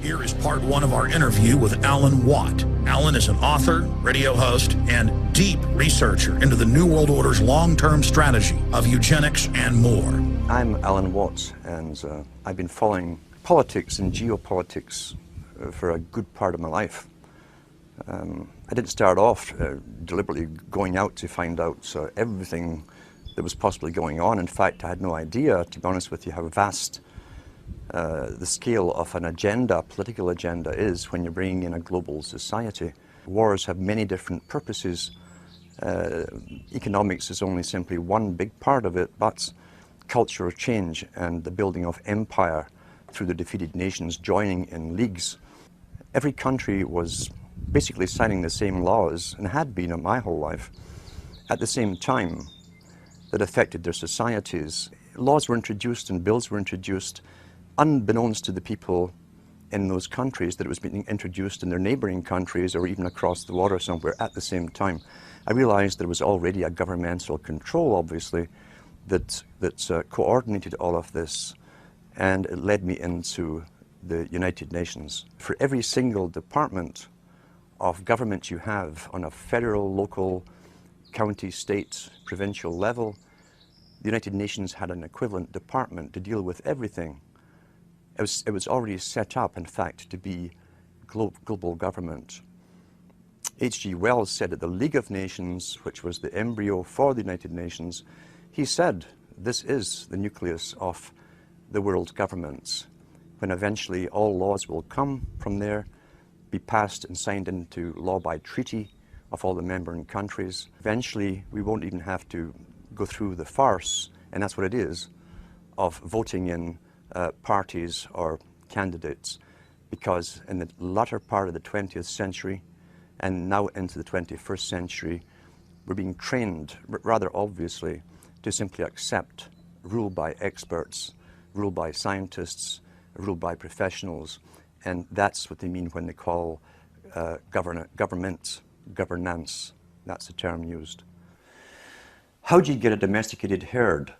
Here is part one of our interview with Alan Watt. Alan is an author, radio host, and deep researcher into the New World Order's long-term strategy of eugenics and more. I'm Alan Watt, and I've been following politics and geopolitics for a good part of my life. I didn't start off deliberately going out to find out everything that was possibly going on. In fact, I had no idea, to be honest with you, how vast the scale of an agenda, political agenda, is when you're bringing in a global society. Wars have many different purposes. Economics is only simply one big part of it, but cultural change and the building of empire through the defeated nations joining in leagues. Every country was basically signing the same laws, and had been my whole life, at the same time, that affected their societies. Laws were introduced and bills were introduced unbeknownst to the people in those countries that it was being introduced in their neighboring countries or even across the water somewhere at the same time. I realized there was already a governmental control, obviously, that coordinated all of this, and it led me into the United Nations. For every single department of government you have on a federal, local, county, state, provincial level, the United Nations had an equivalent department to deal with everything. It was already set up, in fact, to be global government. H.G. Wells said at the League of Nations, which was the embryo for the United Nations, he said, this is the nucleus of the world governments, when eventually all laws will come from there, be passed and signed into law by treaty of all the member countries. Eventually, we won't even have to go through the farce, and that's what it is, of voting in parties or candidates, because in the latter part of the 20th century and now into the 21st century, we're being trained, rather obviously, to simply accept rule by experts, rule by scientists, rule by professionals, and that's what they mean when they call governance. That's the term used. How do you get a domesticated herd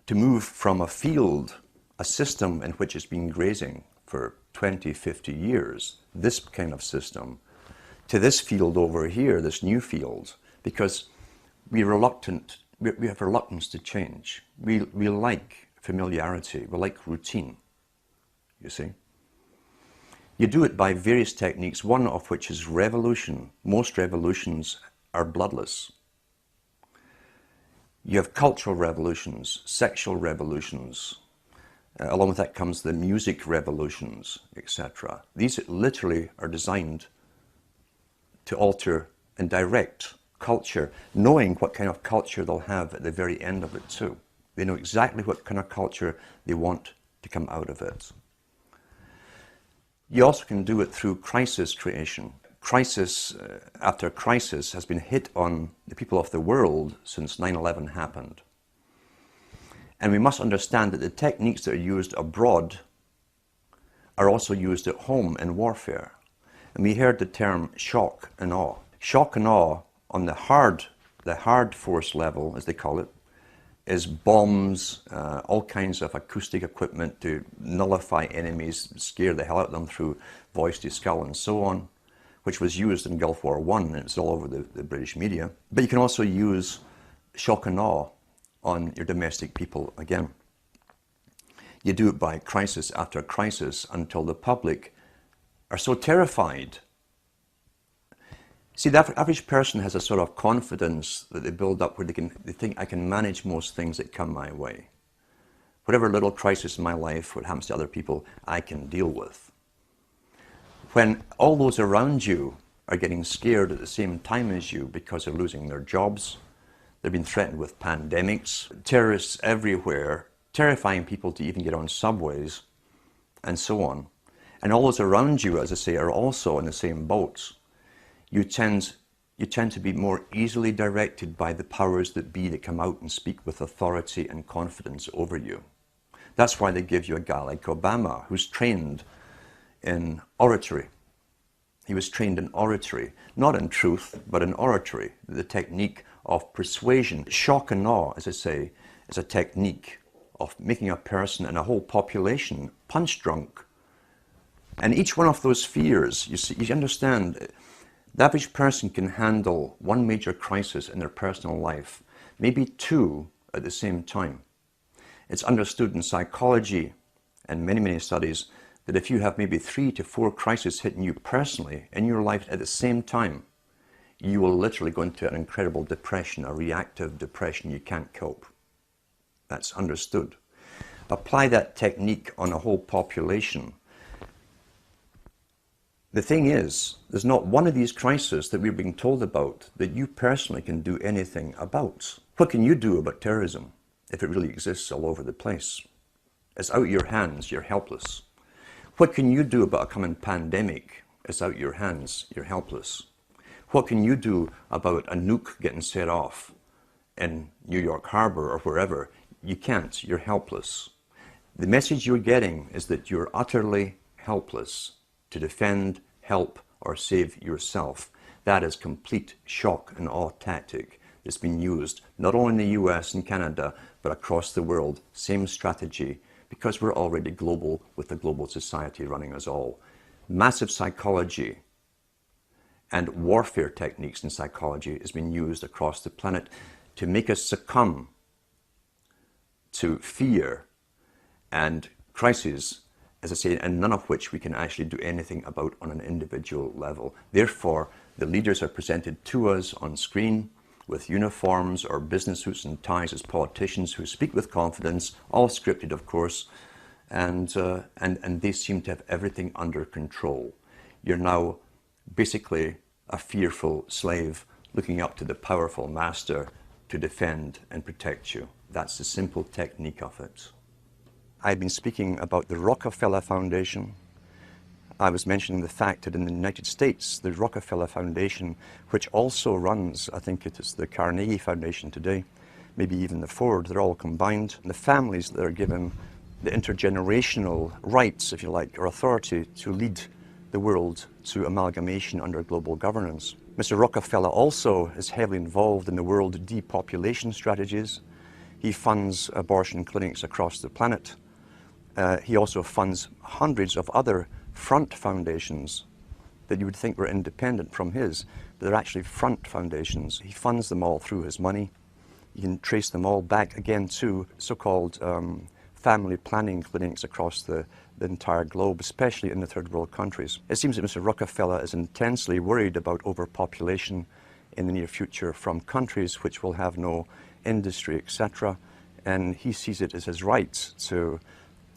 to move from a field, a system in which it's been grazing for 20, 50 years, this kind of system, to this field over here, this new field? Because we have reluctance to change. We like familiarity, we like routine, you see. You do it by various techniques, one of which is revolution. Most revolutions are bloodless. You have cultural revolutions, sexual revolutions. Along with that comes the music revolutions, etc. These literally are designed to alter and direct culture, knowing what kind of culture they'll have at the very end of it too. They know exactly what kind of culture they want to come out of it. You also can do it through crisis creation. Crisis after crisis has been hit on the people of the world since 9/11 happened. And we must understand that the techniques that are used abroad are also used at home in warfare. And we heard the term shock and awe. Shock and awe on the hard force level, as they call it, is bombs, all kinds of acoustic equipment to nullify enemies, scare the hell out of them through voice to skull and so on, which was used in Gulf War I, and it's all over the British media. But you can also use shock and awe on your domestic people again. You do it by crisis after crisis until the public are so terrified. See, the average person has a sort of confidence that they build up where they think, I can manage most things that come my way. Whatever little crisis in my life, what happens to other people, I can deal with. When all those around you are getting scared at the same time as you because they're losing their jobs, they've been threatened with pandemics, terrorists everywhere, terrifying people to even get on subways, and so on. And all those around you, as I say, are also in the same boats. You tend to be more easily directed by the powers that be that come out and speak with authority and confidence over you. That's why they give you a guy like Obama, who's trained in oratory. He was trained in oratory, not in truth, but in oratory, the technique of persuasion. Shock and awe, as I say, is a technique of making a person and a whole population punch drunk And each one of those spheres, you understand, the average person can handle one major crisis in their personal life, maybe two at the same time. It's understood in psychology and many, many studies that if you have maybe 3 to 4 crises hitting you personally in your life at the same time, you will literally go into an incredible depression, a reactive depression. You can't cope. That's understood. Apply that technique on a whole population. The thing is, there's not one of these crises that we're being told about that you personally can do anything about. What can you do about terrorism if it really exists all over the place? It's out of your hands, you're helpless. What can you do about a coming pandemic? It's out of your hands, you're helpless. What can you do about a nuke getting set off in New York Harbor or wherever? You can't, you're helpless. The message you're getting is that you're utterly helpless to defend, help, or save yourself. That is complete shock and awe tactic that's been used not only in the US and Canada, but across the world. Same strategy, because we're already global with the global society running us all. Massive psychology and warfare techniques in psychology has been used across the planet to make us succumb to fear and crises, as I say, and none of which we can actually do anything about on an individual level. Therefore, the leaders are presented to us on screen with uniforms or business suits and ties as politicians who speak with confidence, all scripted, of course, and they seem to have everything under control. You're now basically a fearful slave looking up to the powerful master to defend and protect you. That's the simple technique of it. I've been speaking about the Rockefeller Foundation. I was mentioning the fact that in the United States, the Rockefeller Foundation, which also runs, I think it is the Carnegie Foundation today, maybe even the Ford, they're all combined. And the families that are given the intergenerational rights, if you like, or authority to lead the world to amalgamation under global governance. Mr. Rockefeller also is heavily involved in the world depopulation strategies. He funds abortion clinics across the planet. He also funds hundreds of other front foundations that you would think were independent from his, but they're actually front foundations. He funds them all through his money. You can trace them all back again to so-called family planning clinics across the entire globe, especially in the third world countries. It seems that Mr. Rockefeller is intensely worried about overpopulation in the near future from countries which will have no industry, etc. And he sees it as his right to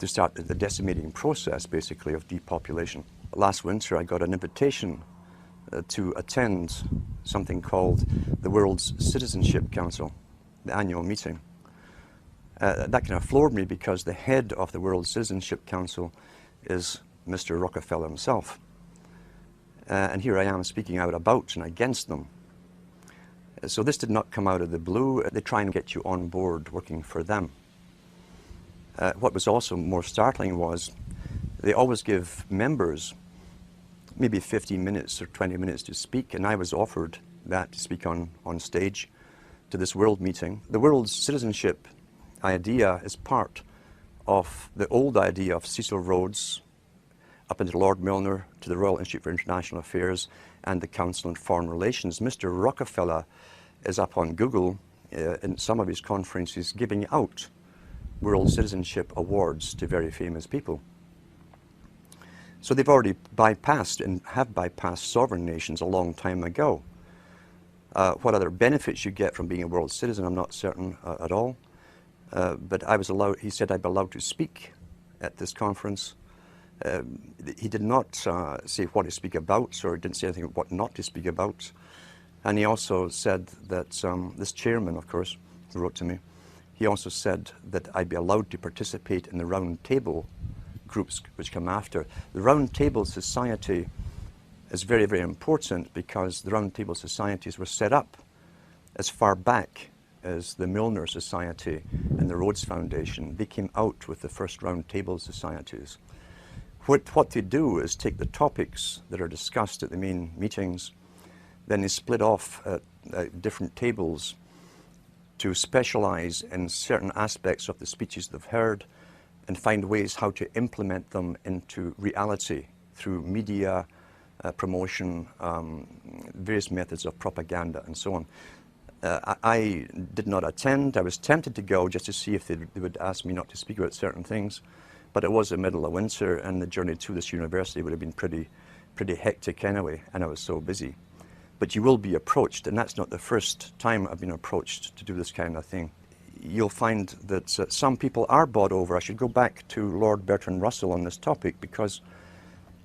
start the decimating process, basically, of depopulation. Last winter, I got an invitation to attend something called the World's Citizenship Council, the annual meeting. That kind of floored me because the head of the World Citizenship Council is Mr. Rockefeller himself. And here I am speaking out about and against them. So this did not come out of the blue. They try and get you on board working for them. What was also more startling was they always give members maybe 15 minutes or 20 minutes to speak, and I was offered that to speak on stage to this world meeting. The world's citizenship idea is part of the old idea of Cecil Rhodes up into Lord Milner to the Royal Institute for International Affairs and the Council on Foreign Relations. Mr. Rockefeller is up on Google in some of his conferences giving out World Citizenship Awards to very famous people. So they've already bypassed and have bypassed sovereign nations a long time ago. What other benefits you get from being a world citizen, I'm not certain at all. But I was allowed, he said I'd be allowed to speak at this conference. He did not say what to speak about, or didn't say anything about what not to speak about. And he also said that, this chairman, of course, who wrote to me, he also said that I'd be allowed to participate in the round table groups which come after. The round table society is very, very important because the round table societies were set up as far back as the Milner Society and the Rhodes Foundation. They came out with the first round table societies. What they do is take the topics that are discussed at the main meetings, then they split off different tables to specialize in certain aspects of the speeches they've heard and find ways how to implement them into reality through media, promotion, various methods of propaganda and so on. I did not attend. I was tempted to go just to see if they would ask me not to speak about certain things, but it was the middle of winter and the journey to this university would have been pretty hectic anyway, and I was so busy. But you will be approached, and that's not the first time I've been approached to do this kind of thing. You'll find that some people are bought over. I should go back to Lord Bertrand Russell on this topic, because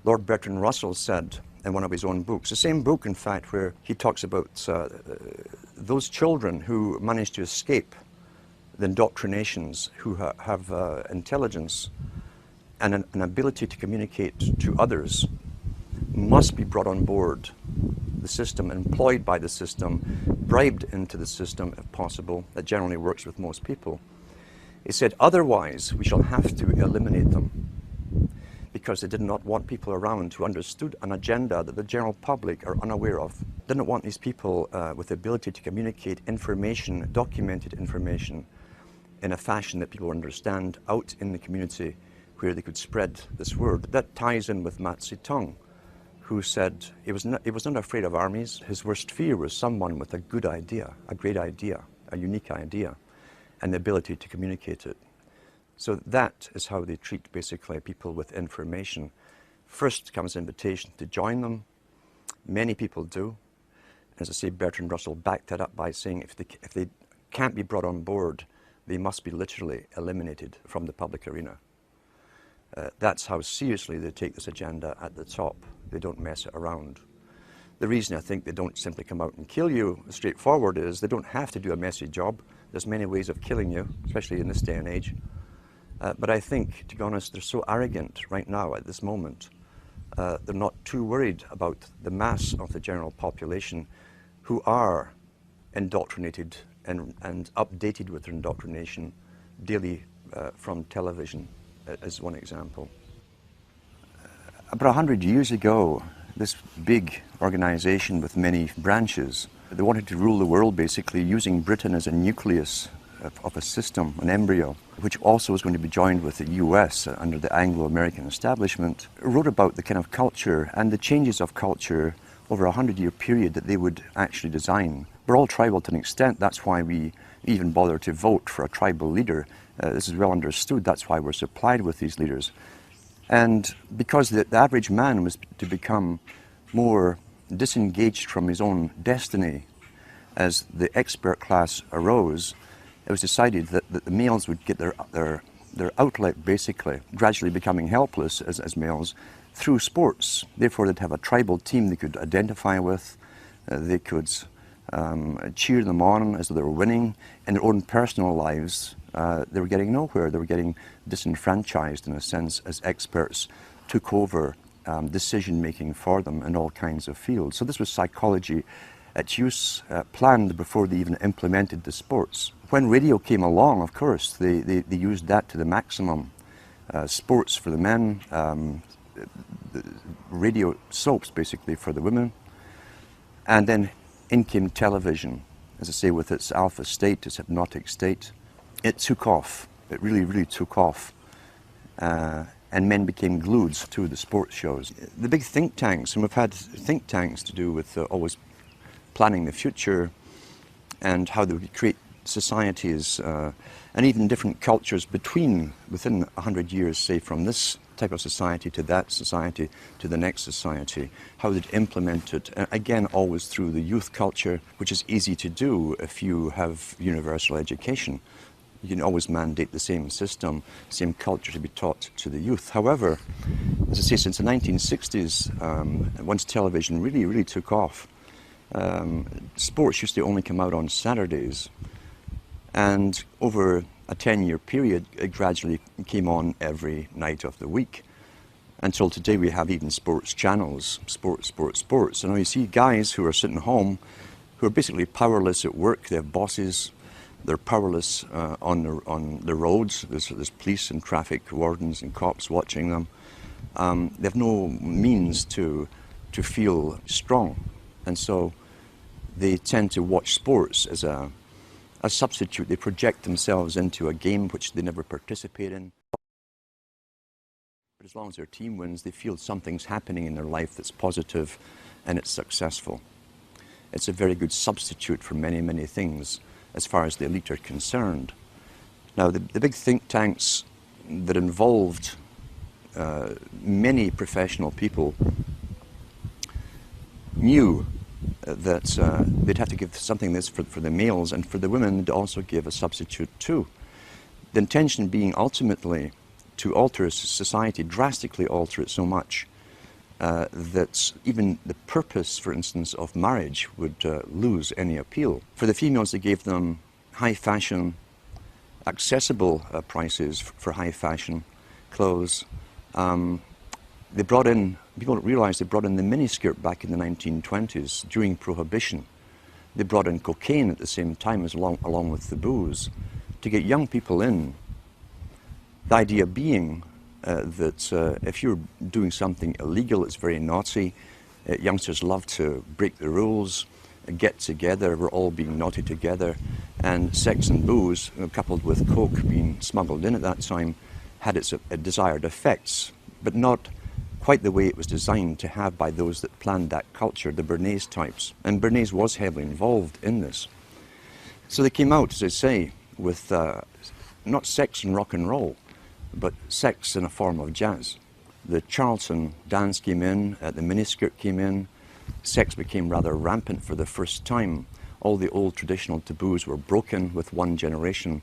Lord Bertrand Russell said in one of his own books, the same book in fact, where he talks about those children who manage to escape the indoctrinations, who have intelligence and an ability to communicate to others, must be brought on board the system, employed by the system, bribed into the system if possible. That generally works with most people. He said, otherwise we shall have to eliminate them, because they did not want people around who understood an agenda that the general public are unaware of. Didn't want these people with the ability to communicate information, documented information, in a fashion that people understand out in the community where they could spread this word. That ties in with Mao Zedong, who said he was not afraid of armies. His worst fear was someone with a good idea, a great idea, a unique idea, and the ability to communicate it. So that is how they treat basically people with information. First comes invitation to join them. Many people do. As I say, Bertrand Russell backed that up by saying if they can't be brought on board, they must be literally eliminated from the public arena. That's how seriously they take this agenda at the top. They don't mess it around. The reason I think they don't simply come out and kill you straightforward is they don't have to do a messy job. There's many ways of killing you, especially in this day and age. But I think, to be honest, they're so arrogant right now at this moment. They're not too worried about the mass of the general population who are indoctrinated and updated with their indoctrination daily from television, as one example. About 100 years ago, this big organization with many branches, they wanted to rule the world basically using Britain as a nucleus of a system, an embryo, which also was going to be joined with the US under the Anglo-American establishment, wrote about the kind of culture and the changes of culture over a 100-year period that they would actually design. We're all tribal to an extent. That's why we even bother to vote for a tribal leader. This is well understood. That's why we're supplied with these leaders. And because the average man was to become more disengaged from his own destiny as the expert class arose, it was decided that the males would get their outlet, basically, gradually becoming helpless as males, through sports. Therefore, they'd have a tribal team they could identify with. They could cheer them on as though they were winning. In their own personal lives, they were getting nowhere. They were getting disenfranchised, in a sense, as experts took over decision-making for them in all kinds of fields. So this was psychology at use, planned before they even implemented the sports. When radio came along, of course, they used that to the maximum. Sports for the men, the radio soaps basically for the women, and then in came television, as I say, with its alpha state, its hypnotic state. It took off. It really, really took off. And men became glued to the sports shows. The big think tanks, and we've had think tanks to do with always planning the future and how they would create societies and even different cultures within 100 years, say, from this type of society to that society to the next society, how they'd implement it, again always through the youth culture, which is easy to do if you have universal education. You can always mandate the same system, same culture to be taught to the youth. However, as I say, since the 1960s, once television really, really took off, sports used to only come out on Saturdays, and over a 10-year period, it gradually came on every night of the week. Until today, we have even sports channels, sports. And now you see guys who are sitting home, who are basically powerless at work. They have bosses. They're powerless on the roads. There's police and traffic wardens and cops watching them. They have no means to feel strong, and so they tend to watch sports as a substitute. They project themselves into a game which they never participate in. But as long as their team wins, they feel something's happening in their life that's positive and it's successful. It's a very good substitute for many, many things as far as the elite are concerned. Now, the big think tanks that involved many professional people knew that they'd have to give something this for the males, and for the women to also give a substitute too. The intention being ultimately to alter society, drastically alter it so much that even the purpose, for instance, of marriage would lose any appeal. For the females, they gave them high fashion, accessible prices for high fashion clothes. They brought in, people don't realize they brought in the miniskirt back in the 1920s during Prohibition. They brought in cocaine at the same time as along with the booze to get young people in. The idea being that if you're doing something illegal, it's very naughty. Youngsters love to break the rules, get together, we're all being naughty together. And sex and booze, coupled with coke being smuggled in at that time, had its desired effects, but not quite the way it was designed to have by those that planned that culture, the Bernays types. And Bernays was heavily involved in this. So they came out, as I say, with not sex and rock and roll, but sex in a form of jazz. The Charlton dance came in, the miniskirt came in, sex became rather rampant for the first time. All the old traditional taboos were broken with one generation,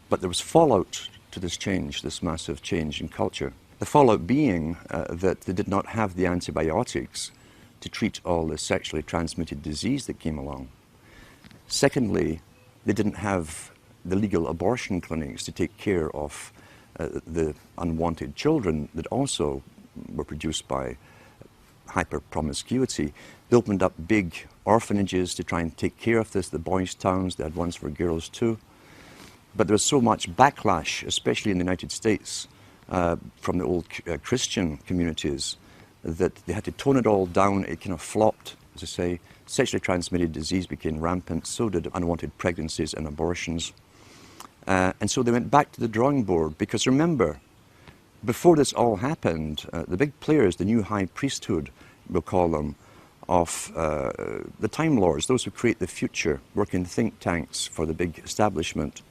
but there was fallout to this change, this massive change in culture. The fallout being that they did not have the antibiotics to treat all the sexually transmitted disease that came along. Secondly, they didn't have the legal abortion clinics to take care of the unwanted children that also were produced by hyper-promiscuity. They opened up big orphanages to try and take care of this, the boys' towns. They had ones for girls too. But there was so much backlash, especially in the United States, from the old Christian communities, that they had to tone it all down. It kind of flopped, as I say. Sexually transmitted disease became rampant, so did unwanted pregnancies and abortions. And so they went back to the drawing board, because remember, before this all happened, the big players, the new high priesthood, we'll call them, of the Time Lords, those who create the future, work in think tanks for the big establishment,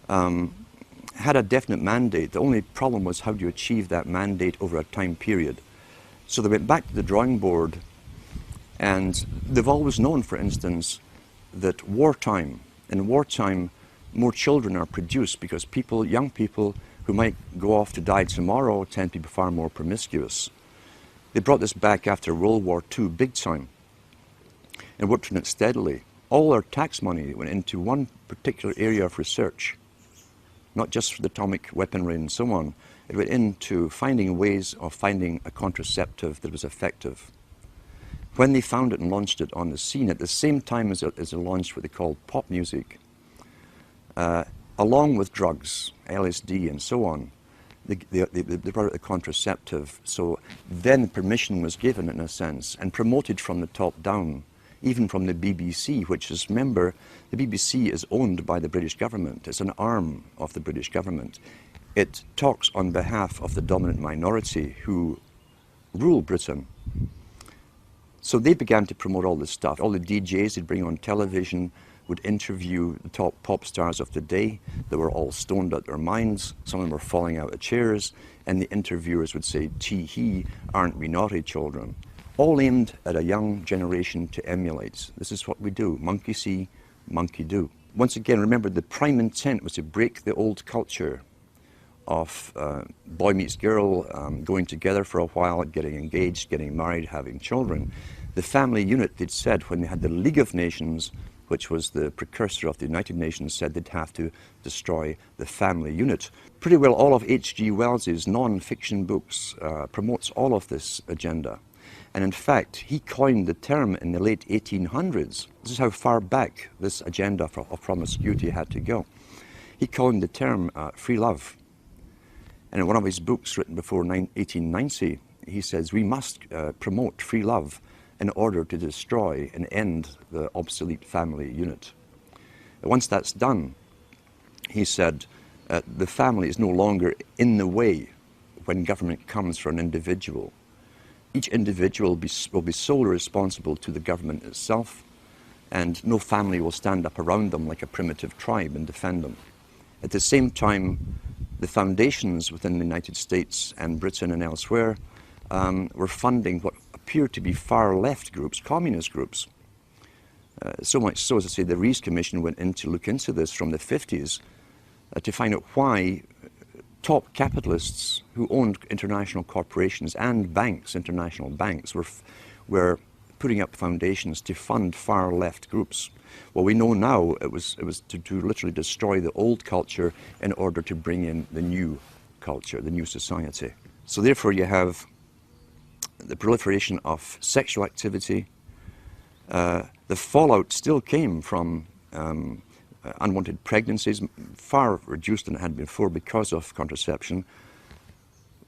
had a definite mandate. The only problem was, how do you achieve that mandate over a time period? So they went back to the drawing board, and they've always known, for instance, that in wartime, more children are produced because young people who might go off to die tomorrow tend to be far more promiscuous. They brought this back after World War II big time and worked on it steadily. All our tax money went into one particular area of research, not just for the atomic weaponry and so on. It went into finding ways of finding a contraceptive that was effective. When they found it and launched it on the scene, at the same time as it launched what they called pop music, along with drugs, LSD and so on, they brought out the contraceptive. So then permission was given, in a sense, and promoted from the top down, even from the BBC, which is, remember, the BBC is owned by the British government. It's an arm of the British government. It talks on behalf of the dominant minority who rule Britain. So they began to promote all this stuff. All the DJs they'd bring on television would interview the top pop stars of the day. They were all stoned out their minds. Some of them were falling out of chairs. And the interviewers would say, "Tee-hee, aren't we naughty children?" All aimed at a young generation to emulate. This is what we do. Monkey see, monkey do. Once again, remember, the prime intent was to break the old culture of boy meets girl, going together for a while, getting engaged, getting married, having children. The family unit, they'd said, when they had the League of Nations, which was the precursor of the United Nations, said they'd have to destroy the family unit. Pretty well all of H.G. Wells's non-fiction books promotes all of this agenda. And in fact, he coined the term in the late 1800s. This is how far back this agenda of promiscuity had to go. He coined the term free love. And in one of his books written before 1890, he says, we must promote free love in order to destroy and end the obsolete family unit. Once that's done, he said, the family is no longer in the way when government comes for an individual. Each individual will be solely responsible to the government itself, and no family will stand up around them like a primitive tribe and defend them. At the same time, the foundations within the United States and Britain and elsewhere were funding what appeared to be far left groups, communist groups. So much so, as I say, the Rees Commission went in to look into this from the 50s to find out why top capitalists who owned international corporations and banks, international banks, were putting up foundations to fund far left groups. Well, we know now it was to literally destroy the old culture in order to bring in the new culture, the new society. So therefore you have the proliferation of sexual activity. The fallout still came from unwanted pregnancies, far reduced than it had before because of contraception.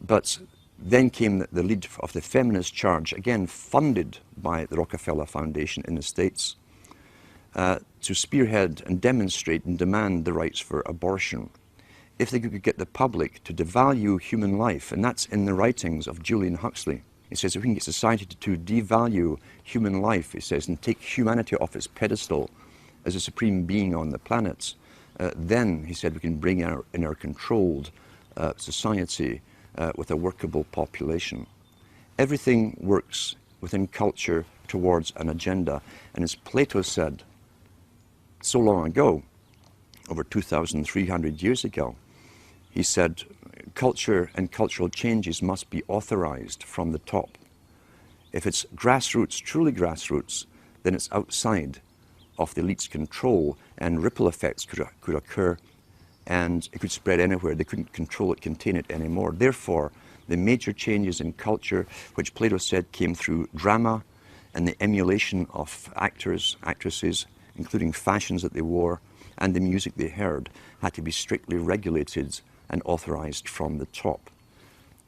But then came the lead of the feminist charge, again funded by the Rockefeller Foundation in the States, to spearhead and demonstrate and demand the rights for abortion. If they could get the public to devalue human life, and that's in the writings of Julian Huxley. He says if we can get society to devalue human life, he says, and take humanity off its pedestal as a supreme being on the planet, then, he said, we can bring in our controlled society with a workable population. Everything works within culture towards an agenda. And as Plato said so long ago, over 2,300 years ago, he said, culture and cultural changes must be authorized from the top. If it's grassroots, truly grassroots, then it's outside of the elite's control, and ripple effects could occur, and it could spread anywhere. They couldn't control it, contain it anymore. Therefore, the major changes in culture, which Plato said came through drama and the emulation of actors, actresses, including fashions that they wore, and the music they heard, had to be strictly regulated and authorized from the top.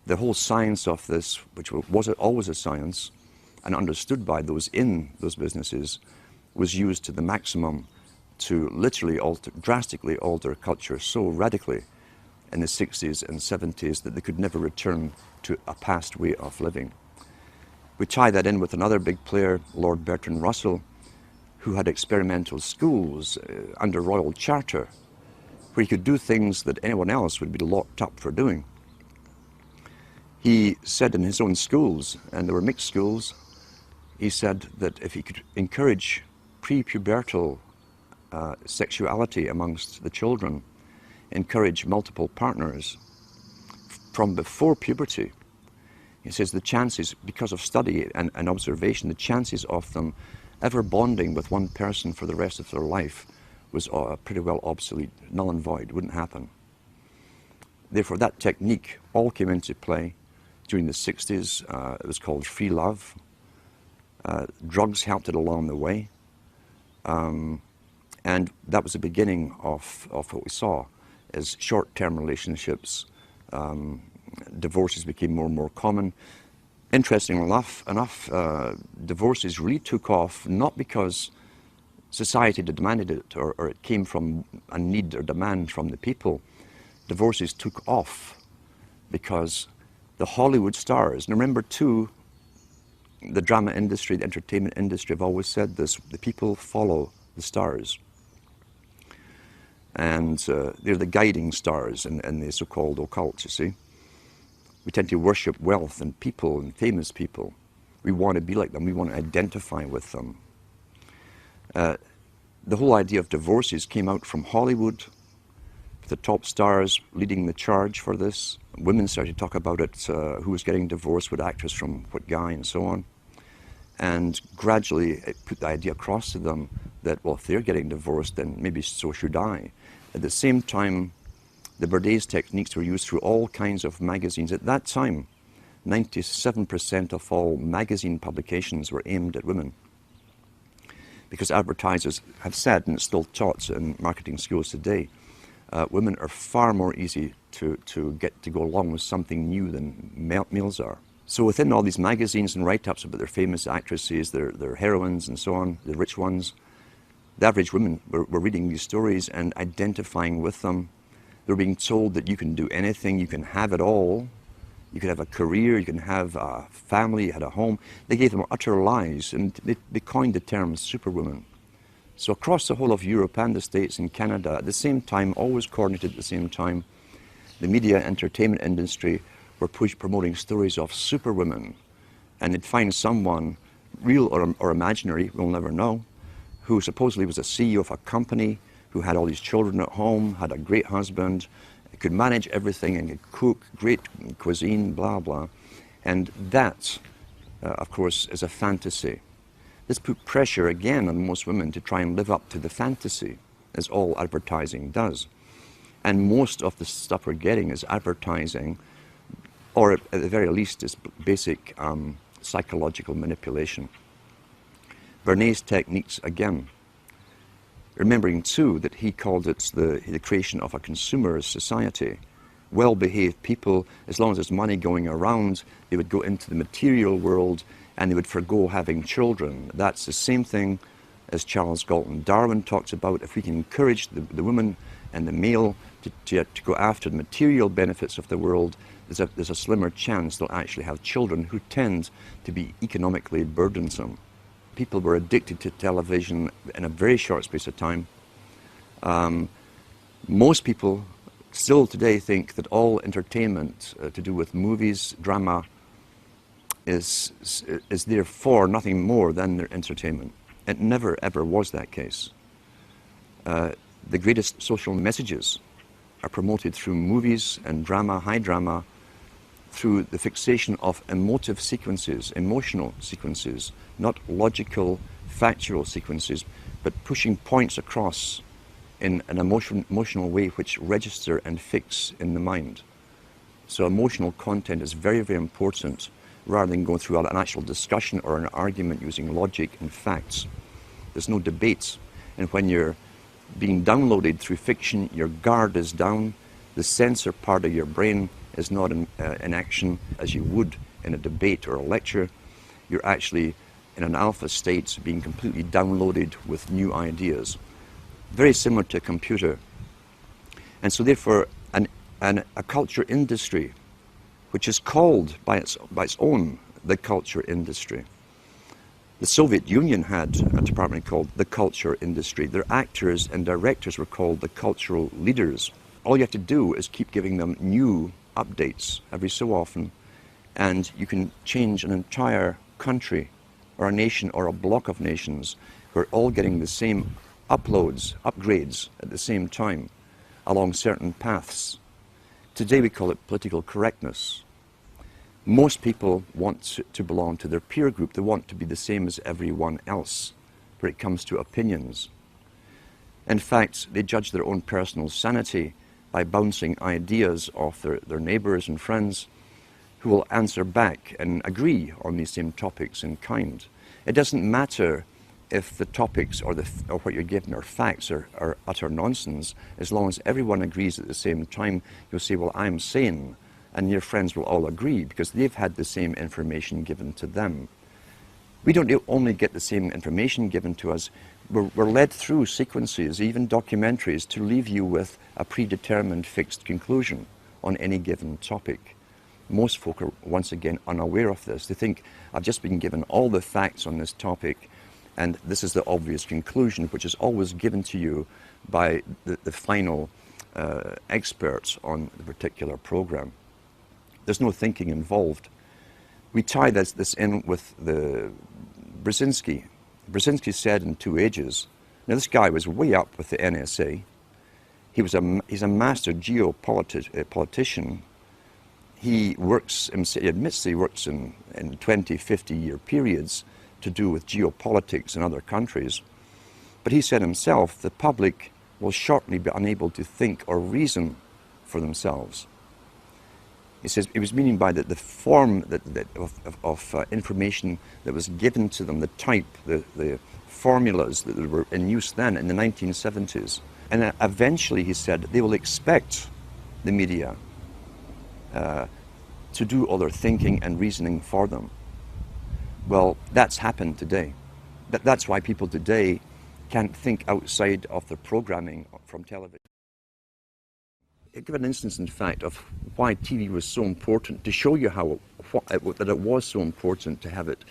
The whole science of this, which was always a science and understood by those in those businesses, was used to the maximum to literally drastically alter culture so radically in the 60s and 70s that they could never return to a past way of living. We tie that in with another big player, Lord Bertrand Russell, who had experimental schools under royal charter, where he could do things that anyone else would be locked up for doing. He said in his own schools, and there were mixed schools, he said that if he could encourage pre-pubertal sexuality amongst the children, encourage multiple partners from before puberty, he says the chances, because of study and observation, the chances of them ever bonding with one person for the rest of their life was pretty well obsolete, null and void, wouldn't happen. Therefore, that technique all came into play during the 60s. It was called free love. Drugs helped it along the way. And that was the beginning of what we saw as short-term relationships. Divorces became more and more common. Interestingly enough, divorces really took off not because society demanded it or it came from a need or demand from the people. Divorces took off because the Hollywood stars, and remember too, the drama industry, the entertainment industry have always said this, the people follow the stars. And they're the guiding stars in the so-called occult, you see. We tend to worship wealth and people and famous people. We want to be like them. We want to identify with them. The whole idea of divorces came out from Hollywood, with the top stars leading the charge for this. Women started to talk about it, who was getting divorced, what actress from what guy, and so on. And gradually it put the idea across to them that, well, if they're getting divorced, then maybe so should I. At the same time, the Bourdaise techniques were used through all kinds of magazines. At that time, 97% of all magazine publications were aimed at women. Because advertisers have said, and it's still taught in marketing schools today, women are far more easy to get to go along with something new than males are. So within all these magazines and write-ups about their famous actresses, their heroines and so on, the rich ones, the average women were reading these stories and identifying with them. They were being told that you can do anything, you can have it all, you could have a career, you can have a family, you had a home. They gave them utter lies, and they coined the term superwoman. So across the whole of Europe and the States and Canada, at the same time, always coordinated at the same time, the media entertainment industry were promoting stories of superwomen. And they'd find someone, real or imaginary, we'll never know, who supposedly was a CEO of a company, who had all these children at home, had a great husband, could manage everything and could cook great cuisine, blah, blah. And that, of course, is a fantasy. This put pressure again on most women to try and live up to the fantasy, as all advertising does. And most of the stuff we're getting is advertising, or at the very least is basic psychological manipulation. Bernays' techniques again. Remembering too that he called it the creation of a consumerist society. Well-behaved people, as long as there's money going around, they would go into the material world and they would forgo having children. That's the same thing as Charles Galton Darwin talks about. If we can encourage the woman and the male to go after the material benefits of the world, there's a slimmer chance they'll actually have children who tend to be economically burdensome. People were addicted to television in a very short space of time. Most people still today think that all entertainment to do with movies, drama, is therefore nothing more than their entertainment. It never ever was that case. The greatest social messages are promoted through movies and drama, high drama, through the fixation of emotive sequences, emotional sequences, not logical, factual sequences, but pushing points across in an emotional way which register and fix in the mind. So emotional content is very, very important, rather than going through an actual discussion or an argument using logic and facts. There's no debate. And when you're being downloaded through fiction, your guard is down, the censor part of your brain is not in action as you would in a debate or a lecture. You're actually in an alpha state, being completely downloaded with new ideas. Very similar to a computer. And so therefore, a culture industry, which is called by its own the culture industry. The Soviet Union had a department called the culture industry. Their actors and directors were called the cultural leaders. All you have to do is keep giving them new updates every so often, and you can change an entire country or a nation or a block of nations who are all getting the same upgrades at the same time along certain paths. Today we call it political correctness. Most people want to belong to their peer group. They want to be the same as everyone else when it comes to opinions. In fact, they judge their own personal sanity by bouncing ideas off their neighbors and friends who will answer back and agree on these same topics in kind. It doesn't matter if the topics or what you're given are facts or utter nonsense, as long as everyone agrees at the same time. You'll say, well, I'm sane, and your friends will all agree because they've had the same information given to them. We don't only get the same information given to us, we're led through sequences, even documentaries, to leave you with a predetermined fixed conclusion on any given topic. Most folk are, once again, unaware of this. They think, I've just been given all the facts on this topic, and this is the obvious conclusion, which is always given to you by the final experts on the particular program. There's no thinking involved. We tie this in with the Brzezinski. Brzezinski said in 2 Ages, now this guy was way up with the NSA. He's a master geopolitician. He admits he works in 20, 50-year periods to do with geopolitics in other countries. But he said himself, the public will shortly be unable to think or reason for themselves. He says he was meaning by the form of information that was given to them, the type, the formulas that were in use then in the 1970s. And eventually, he said, they will expect the media to do all their thinking and reasoning for them. Well, that's happened today. That's why people today can't think outside of the programming from television. give an instance, in fact, of why TV was so important, to show you that it was so important to have it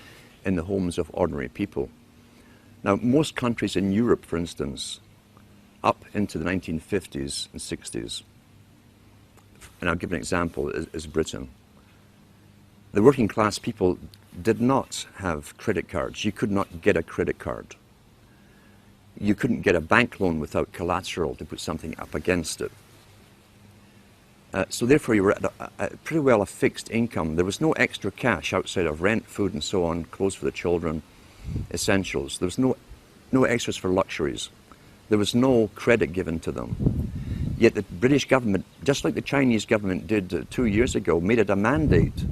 in the homes of ordinary people. Now, most countries in Europe, for instance, up into the 1950s and 60s, and I'll give an example, is Britain. The working class people did not have credit cards. You could not get a credit card. You couldn't get a bank loan without collateral to put something up against it. So therefore you were at pretty well a fixed income. There was no extra cash outside of rent, food and so on, clothes for the children, essentials. There was no extras for luxuries. There was no credit given to them. Yet the British government, just like the Chinese government did 2 years ago, made it a mandate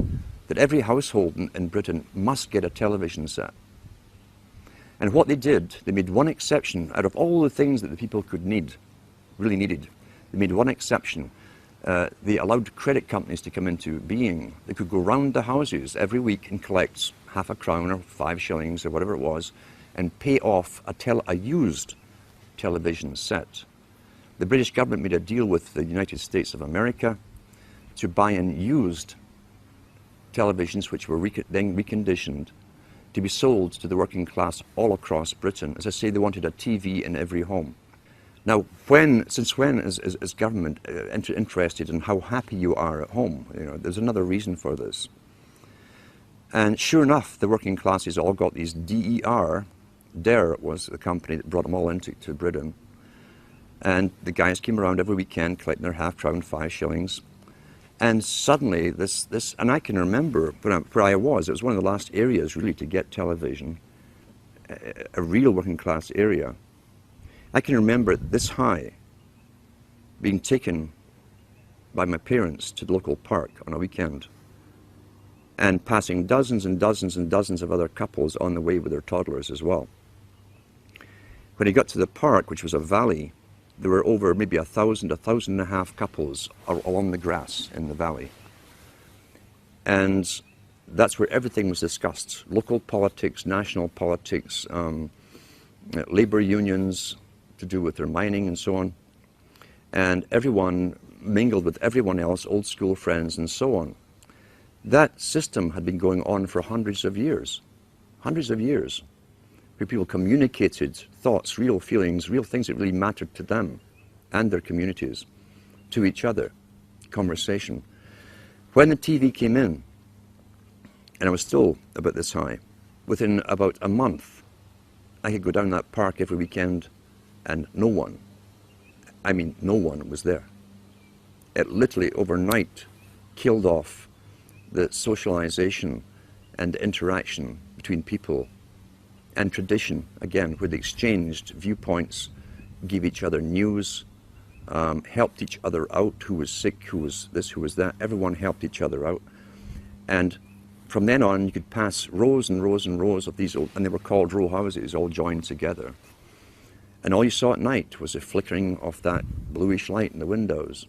that every household in Britain must get a television set. And what they did, they made one exception out of all the things that the people could need, really needed. They made one exception. They allowed credit companies to come into being. They could go round the houses every week and collect half a crown or 5 shillings or whatever it was and pay off a used television set. The British government made a deal with the United States of America to buy in used televisions which were then reconditioned to be sold to the working class all across Britain. As I say, they wanted a TV in every home. Now, since when is government interested in how happy you are at home? You know, there's another reason for this. And sure enough, the working classes all got these DER. DER was the company that brought them all into Britain. And the guys came around every weekend collecting their half crown, 5 shillings. And suddenly and I can remember where I was, it was one of the last areas really to get television, a real working class area. I can remember this high being taken by my parents to the local park on a weekend and passing dozens and dozens and dozens of other couples on the way with their toddlers as well. When he got to the park, which was a valley, there were over maybe 1,000, 1,500 couples along the grass in the valley. And that's where everything was discussed. Local politics, national politics, labor unions to do with their mining and so on. And everyone mingled with everyone else, old school friends and so on. That system had been going on for hundreds of years, where people communicated thoughts, real feelings, real things that really mattered to them and their communities, to each other, conversation. When the TV came in, and I was still about this high, within about a month, I could go down that park every weekend and no one was there. It literally overnight killed off the socialization and interaction between people and tradition, again, where they exchanged viewpoints, gave each other news, helped each other out, who was sick, who was this, who was that. Everyone helped each other out. And from then on, you could pass rows and rows and rows of these old, and they were called row houses, all joined together. And all you saw at night was the flickering of that bluish light in the windows.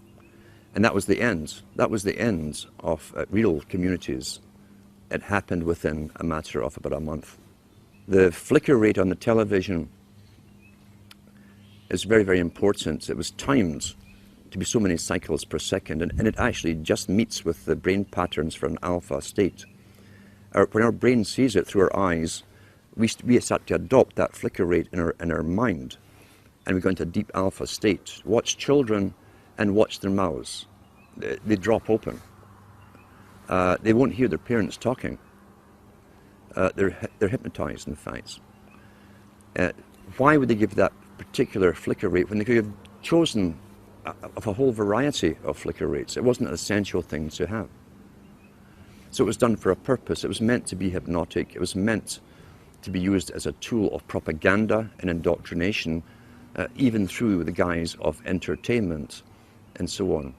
And that was the end. That was the end of real communities. It happened within a matter of about a month. The flicker rate on the television is very, very important. It was timed to be so many cycles per second, and it actually just meets with the brain patterns for an alpha state. When our brain sees it through our eyes, we start to adopt that flicker rate in our mind, and we go into a deep alpha state. Watch children and watch their mouths. They drop open. They won't hear their parents talking. They're hypnotized, in fact. Why would they give that particular flicker rate when they could have chosen of a whole variety of flicker rates? It wasn't an essential thing to have. So it was done for a purpose. It was meant to be hypnotic. It was meant to be used as a tool of propaganda and indoctrination, even through the guise of entertainment and so on.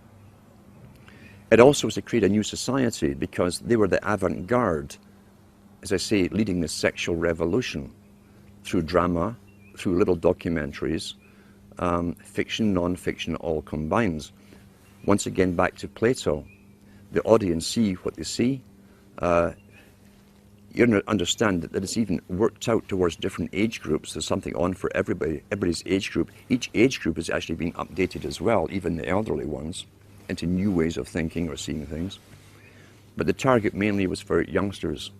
It also was to create a new society because they were the avant-garde, as I say, leading the sexual revolution through drama, through little documentaries, fiction, non-fiction, all combined. Once again, back to Plato. The audience see what they see. You understand that it's even worked out towards different age groups. There's something on for everybody's age group. Each age group is actually being updated as well, even the elderly ones. into new ways of thinking or seeing things. But the target mainly was for youngsters.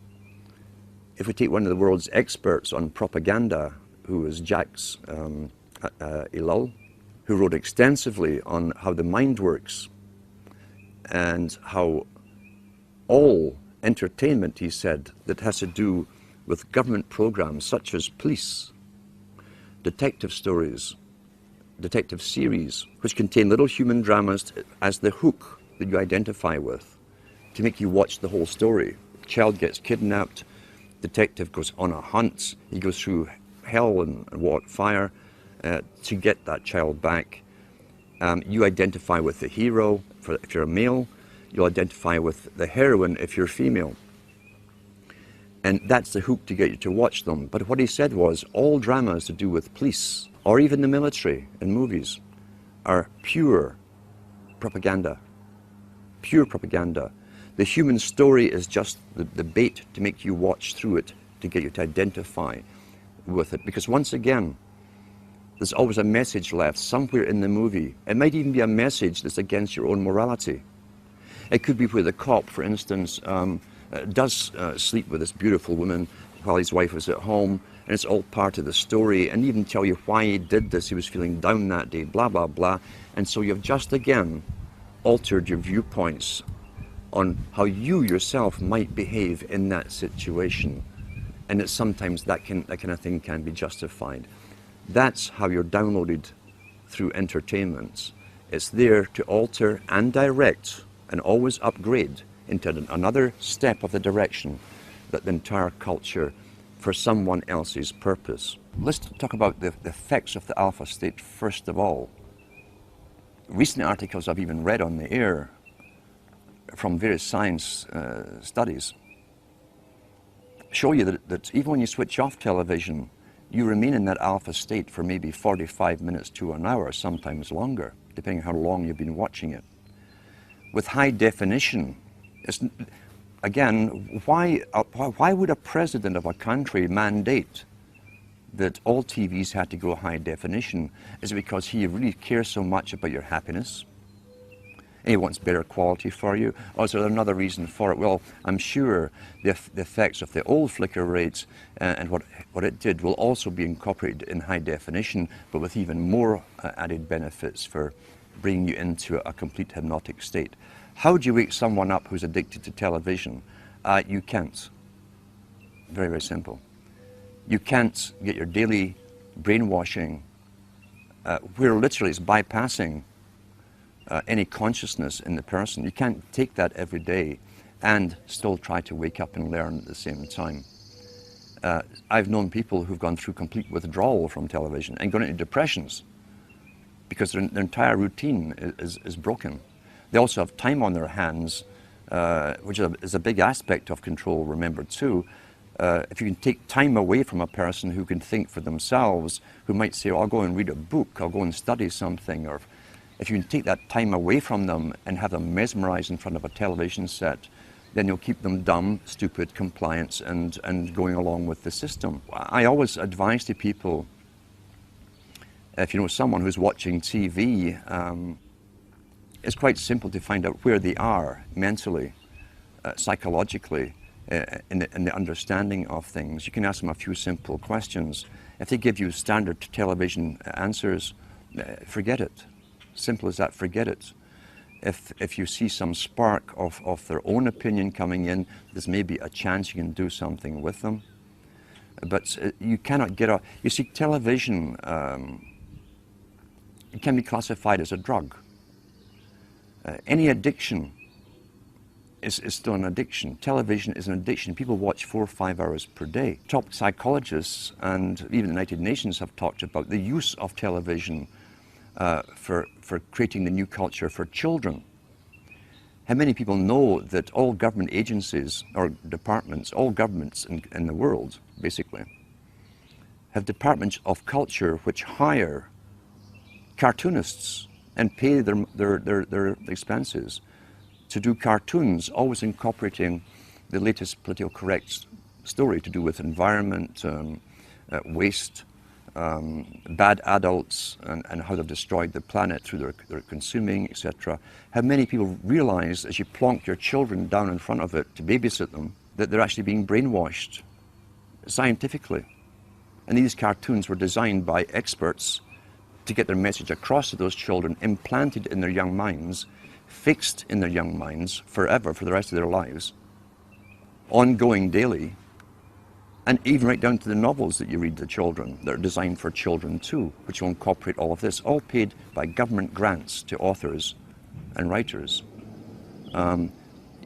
If we take one of the world's experts on propaganda, who is Jacques Ellul, who wrote extensively on how the mind works and how all entertainment, he said, that has to do with government programs such as police, detective stories, detective series, which contain little human dramas as the hook that you identify with to make you watch the whole story. Child gets kidnapped, detective goes on a hunt, he goes through hell and fire to get that child back. You identify with the hero if you're a male, you'll identify with the heroine if you're female. And that's the hook to get you to watch them. But what he said was all dramas to do with police or even the military in movies are pure propaganda. Pure propaganda. The human story is just the bait to make you watch through it, to get you to identify with it. Because once again, there's always a message left somewhere in the movie. It might even be a message that's against your own morality. It could be where the cop, for instance, does sleep with this beautiful woman while his wife is at home, and it's all part of the story, and even tell you why he did this. He was feeling down that day, blah, blah, blah. And so you've just again altered your viewpoints on how you yourself might behave in that situation. And that sometimes that kind of thing can be justified. That's how you're downloaded through entertainment. It's there to alter and direct and always upgrade into another step of the direction that the entire culture for someone else's purpose. Let's talk about the effects of the alpha state first of all. Recent articles I've even read on the air from various science studies show you that even when you switch off television, you remain in that alpha state for maybe 45 minutes to an hour, sometimes longer, depending on how long you've been watching it. With high definition, again, why would a president of a country mandate that all TVs had to go high definition? Is it because he really cares so much about your happiness? And he wants better quality for you? Or is there another reason for it? Well, I'm sure the effects of the old flicker rates and what it did will also be incorporated in high definition, but with even more added benefits for bringing you into a complete hypnotic state. How do you wake someone up who's addicted to television? You can't. Very, very simple. You can't get your daily brainwashing, where literally it's bypassing any consciousness in the person. You can't take that every day and still try to wake up and learn at the same time. I've known people who've gone through complete withdrawal from television and gone into depressions because their entire routine is broken. They also have time on their hands, which is a big aspect of control, remember too. If you can take time away from a person who can think for themselves, who might say, oh, I'll go and read a book, I'll go and study something, or if you can take that time away from them and have them mesmerized in front of a television set, then you'll keep them dumb, stupid, compliant, and going along with the system. I always advise to people, if you know someone who's watching TV, it's quite simple to find out where they are mentally, psychologically, in the understanding of things. You can ask them a few simple questions. If they give you standard television answers, forget it. Simple as that, forget it. If you see some spark of their own opinion coming in, there's maybe a chance you can do something with them. But you cannot get a... You see, television, it can be classified as a drug. Any addiction is still an addiction. Television is an addiction. People watch 4 or 5 hours per day. Top psychologists and even the United Nations have talked about the use of television for creating the new culture for children. How many people know that all government agencies or departments, all governments in the world, basically, have departments of culture which hire cartoonists and pay their expenses to do cartoons, always incorporating the latest political correct story to do with environment, waste, bad adults and how they've destroyed the planet through their consuming, etc. How many people realize as you plonk your children down in front of it to babysit them that they're actually being brainwashed scientifically. And these cartoons were designed by experts to get their message across to those children, implanted in their young minds, fixed in their young minds forever, for the rest of their lives, ongoing daily, and even right down to the novels that you read to children that are designed for children too, which will incorporate all of this, all paid by government grants to authors and writers.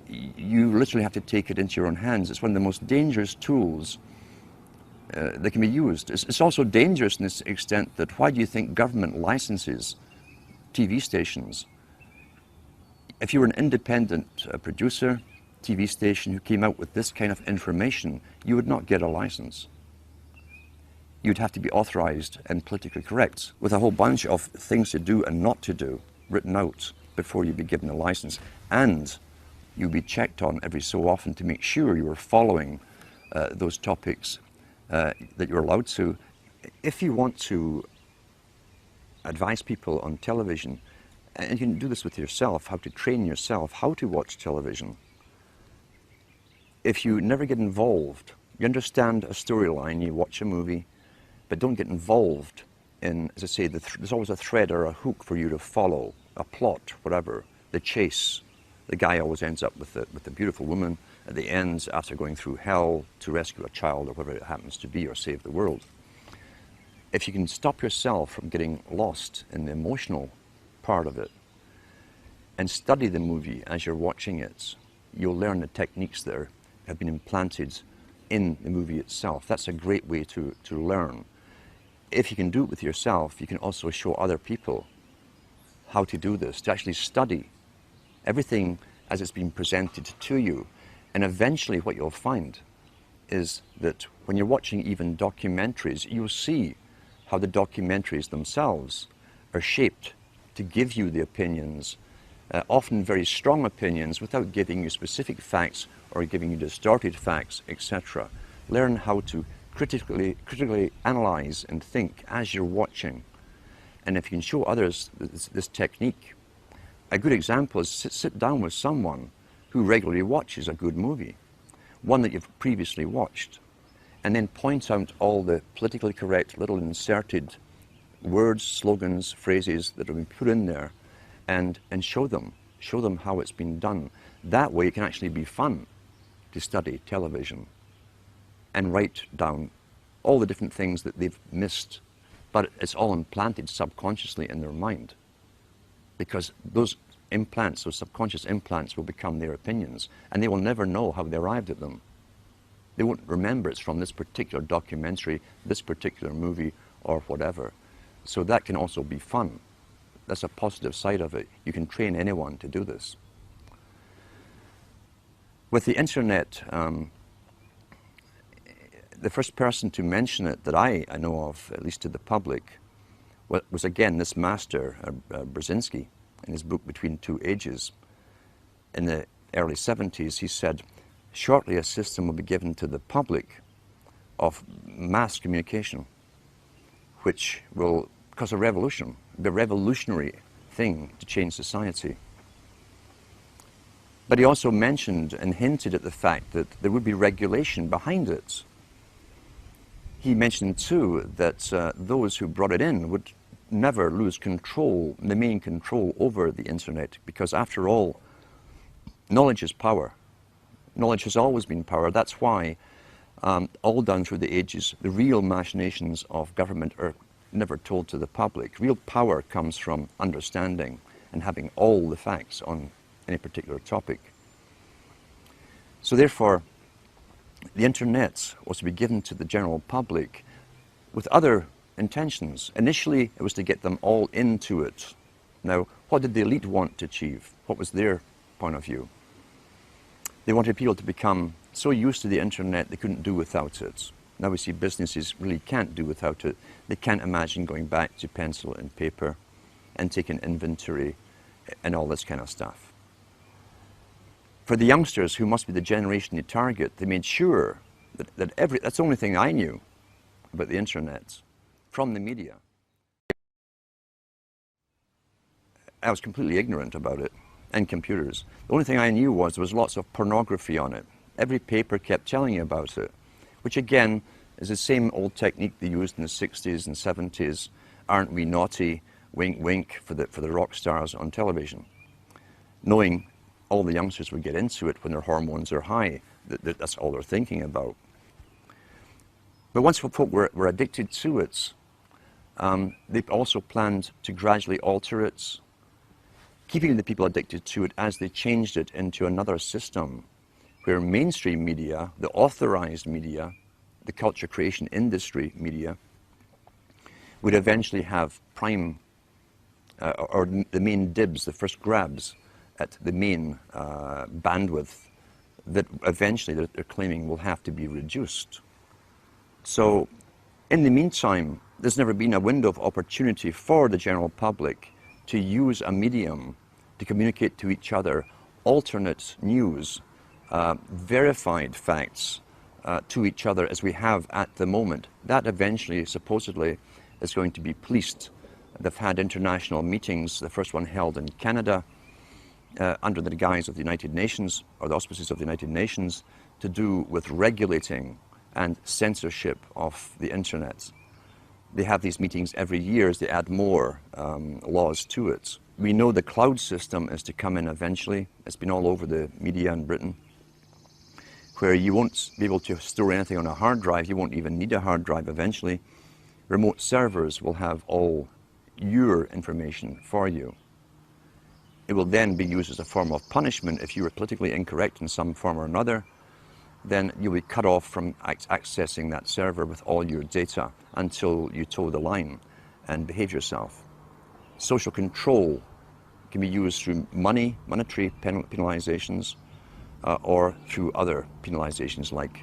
You literally have to take it into your own hands. It's one of the most dangerous tools that can be used. It's also dangerous in this extent that why do you think government licenses TV stations? If you were an independent producer, TV station who came out with this kind of information, you would not get a license. You'd have to be authorized and politically correct with a whole bunch of things to do and not to do written out before you'd be given a license. And you'd be checked on every so often to make sure you were following those topics that you're allowed to. If you want to advise people on television, and you can do this with yourself, how to train yourself, how to watch television. If you never get involved, you understand a storyline, you watch a movie, but don't get involved in, as I say, there's always a thread or a hook for you to follow, a plot, whatever, the chase. The guy always ends up with the beautiful woman at the end after going through hell to rescue a child or whatever it happens to be or save the world. If you can stop yourself from getting lost in the emotional part of it and study the movie as you're watching it, you'll learn the techniques that have been implanted in the movie itself. That's a great way to learn. If you can do it with yourself, you can also show other people how to do this, to actually study everything as it's been presented to you. And eventually what you'll find is that when you're watching even documentaries, you'll see how the documentaries themselves are shaped to give you the opinions, often very strong opinions, without giving you specific facts or giving you distorted facts, etc. Learn how to critically analyze and think as you're watching. And if you can show others this technique, a good example is sit down with someone who regularly watches a good movie, one that you've previously watched, and then point out all the politically correct little inserted words, slogans, phrases that have been put in there, and show them how it's been done. That way it can actually be fun to study television and write down all the different things that they've missed, but it's all implanted subconsciously in their mind, because those implants, those subconscious implants, will become their opinions, and they will never know how they arrived at them. They won't remember it's from this particular documentary, this particular movie, or whatever. So that can also be fun. That's a positive side of it. You can train anyone to do this. With the internet, the first person to mention it that I know of, at least to the public, was again this master, Brzezinski, in his book Between Two Ages. In the early 70s, he said, shortly a system will be given to the public of mass communication, which will cause a revolution, the revolutionary thing to change society. But he also mentioned and hinted at the fact that there would be regulation behind it. He mentioned too that those who brought it in would never lose control, the main control over the internet, because after all, knowledge is power. Knowledge has always been power. That's why all down through the ages, the real machinations of government are never told to the public. Real power comes from understanding and having all the facts on any particular topic. So therefore, the internet was to be given to the general public with other intentions. Initially, it was to get them all into it. Now, what did the elite want to achieve? What was their point of view? They wanted people to become so used to the internet they couldn't do without it. Now we see businesses really can't do without it. They can't imagine going back to pencil and paper and taking inventory and all this kind of stuff. For the youngsters, who must be the generation they target, they made sure that that's the only thing I knew about the internet. from the media. I was completely ignorant about it, and computers. The only thing I knew was there was lots of pornography on it. Every paper kept telling you about it, which again is the same old technique they used in the 60s and 70s. Aren't we naughty? Wink, wink, for the rock stars on television. Knowing all the youngsters would get into it when their hormones are high. That's all they're thinking about. But once folk were addicted to it, they also planned to gradually alter it, keeping the people addicted to it as they changed it into another system where mainstream media, the authorized media, the culture creation industry media, would eventually have prime, or the main dibs, the first grabs at the main bandwidth that eventually they're claiming will have to be reduced. So in the meantime, there's never been a window of opportunity for the general public to use a medium to communicate to each other alternate news, verified facts to each other as we have at the moment. That eventually, supposedly, is going to be policed. They've had international meetings, the first one held in Canada, under the guise of the United Nations, or the auspices of the United Nations, to do with regulating and censorship of the internet. They have these meetings every year as they add more laws to it. We know the cloud system is to come in eventually. It's been all over the media in Britain, where you won't be able to store anything on a hard drive. You won't even need a hard drive eventually. Remote servers will have all your information for you. It will then be used as a form of punishment if you were politically incorrect in some form or another. Then you'll be cut off from accessing that server with all your data until you toe the line and behave yourself. Social control can be used through monetary penalizations, or through other penalizations like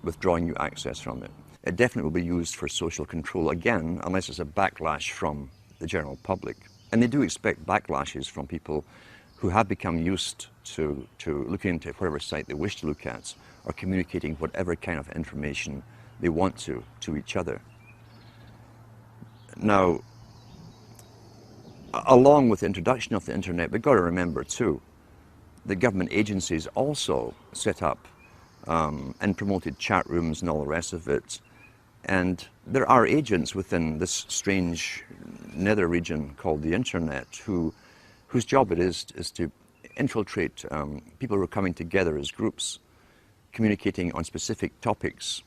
withdrawing you access from it. It definitely will be used for social control again, unless it's a backlash from the general public. And they do expect backlashes from people who have become used to looking into whatever site they wish to look at, or communicating whatever kind of information they want to each other. Now, along with the introduction of the internet, we've got to remember too, the government agencies also set up and promoted chat rooms and all the rest of it. And there are agents within this strange nether region called the internet whose job it is to infiltrate people who are coming together as groups, communicating on specific topics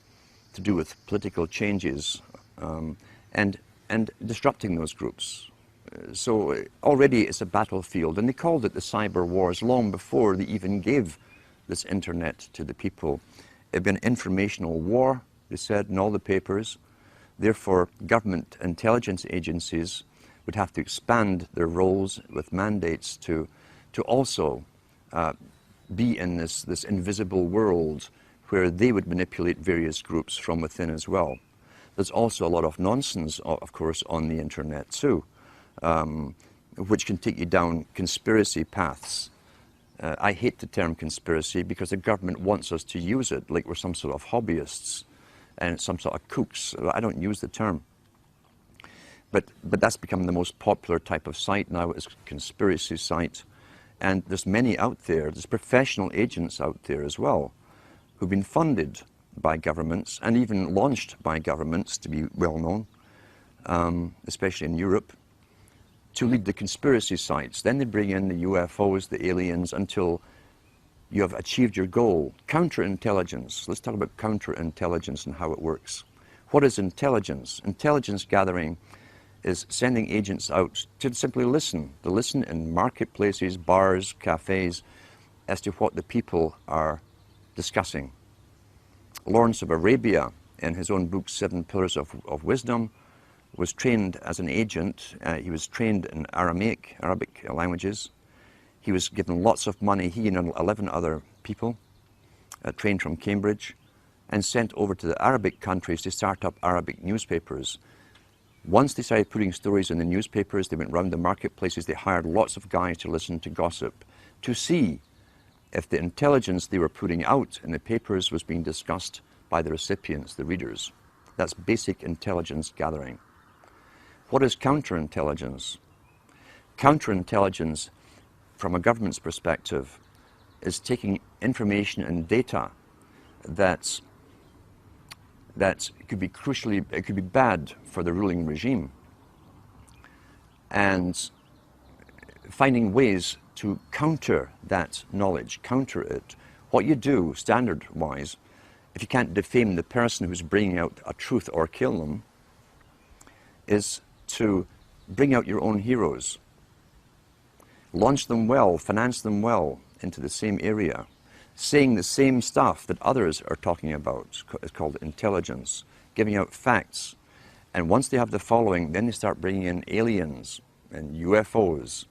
to do with political changes, and disrupting those groups. So already it's a battlefield, and they called it the cyber wars long before they even gave this internet to the people. It had been an informational war, they said in all the papers. Therefore, government intelligence agencies would have to expand their roles with mandates to also be in this invisible world where they would manipulate various groups from within as well. There's also a lot of nonsense, of course, on the internet too, which can take you down conspiracy paths. I hate the term conspiracy because the government wants us to use it like we're some sort of hobbyists and some sort of kooks. I don't use the term. But that's become the most popular type of site now, is conspiracy site. And there's many out there, there's professional agents out there as well, who've been funded by governments and even launched by governments, to be well known, especially in Europe, to lead the conspiracy sites. Then they bring in the UFOs, the aliens, until you have achieved your goal. Counterintelligence. Let's talk about counterintelligence and how it works. What is intelligence? Intelligence gathering is sending agents out to simply listen. To listen in marketplaces, bars, cafes, as to what the people are discussing. Lawrence of Arabia, in his own book, 7 Pillars of Wisdom, was trained as an agent. He was trained in Arabic languages. He was given lots of money, he and 11 other people, trained from Cambridge, and sent over to the Arabic countries to start up Arabic newspapers. Once they started putting stories in the newspapers, they went round the marketplaces, they hired lots of guys to listen to gossip, to see if the intelligence they were putting out in the papers was being discussed by the recipients, the readers. That's basic intelligence gathering. What is counterintelligence? Counterintelligence, from a government's perspective, is taking information and data that could be crucially, it could be bad for the ruling regime, and finding ways to counter that knowledge, counter it. What you do, standard-wise, if you can't defame the person who's bringing out a truth or kill them, is to bring out your own heroes. Launch them well, finance them well into the same area, saying the same stuff that others are talking about. It's called intelligence, giving out facts. And once they have the following, then they start bringing in aliens and UFOs,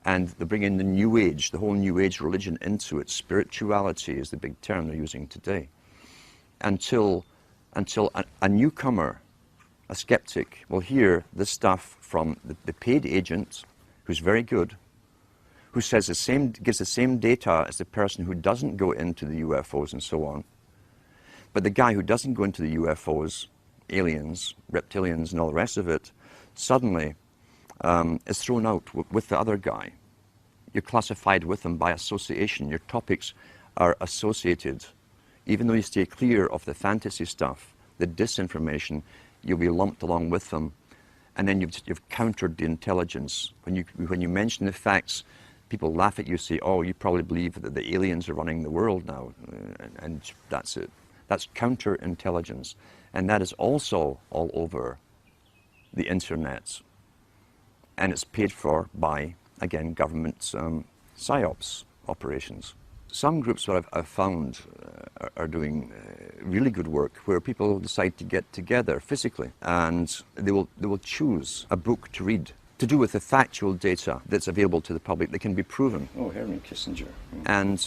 and they bring in the New Age, the whole New Age religion into it. Spirituality is the big term they're using today. Until a newcomer, a skeptic, will hear this stuff from the paid agent, who's very good, who says gives the same data as the person who doesn't go into the UFOs and so on. But the guy who doesn't go into the UFOs, aliens, reptilians, and all the rest of it, suddenly is thrown out with the other guy. You're classified with them by association. Your topics are associated. Even though you stay clear of the fantasy stuff, the disinformation, you'll be lumped along with them. And then you've countered the intelligence. When you mention the facts, people laugh at you, say, oh, you probably believe that the aliens are running the world now. And that's it. That's counterintelligence. And that is also all over the internet. And it's paid for by, again, government psyops operations. Some groups that I've found are doing really good work, where people decide to get together physically, and they will choose a book to read to do with the factual data that's available to the public that can be proven. Oh, Herman Kissinger. And